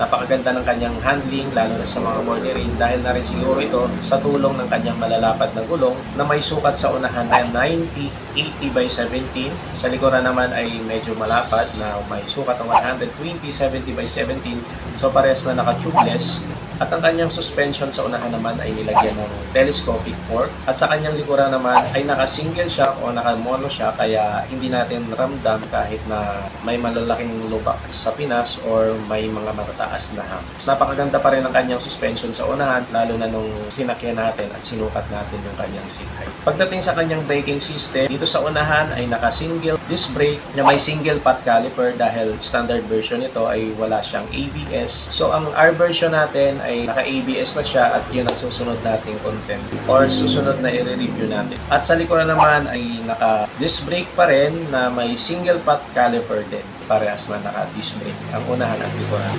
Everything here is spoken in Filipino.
Napakaganda ng kanyang handling, lalo na sa mga more terrain, dahil na rin siguro ito sa tulong ng kanyang malalapad na gulong na may sukat sa unahan na 90/80/17. Sa likuran naman ay medyo malapad na may sukat ng 120/70/17. So parehas na naka-tubeless. At ang kanyang suspension sa unahan naman ay nilagyan ng telescopic fork. At sa kanyang likuran naman ay naka-single shock o naka-mono shock, kaya hindi natin ramdam kahit na may malalaking lubak sa Pinas or may mga matataas na humps. Napakaganda pa rin ang kanyang suspension sa unahan, lalo na nung sinakyan natin at sinukat natin yung kanyang seat height. Pagdating sa kanyang braking system, dito sa unahan ay naka-single disc brake na may single pot caliper dahil standard version nito ay wala siyang ABS. So ang R version natin ay naka-ABS na siya at yun ang susunod nating content or susunod na i-review natin. At sa likuran naman ay naka-disc brake pa rin na may single pot caliper din. Parehas na naka-disc brake ang unahan at likuran.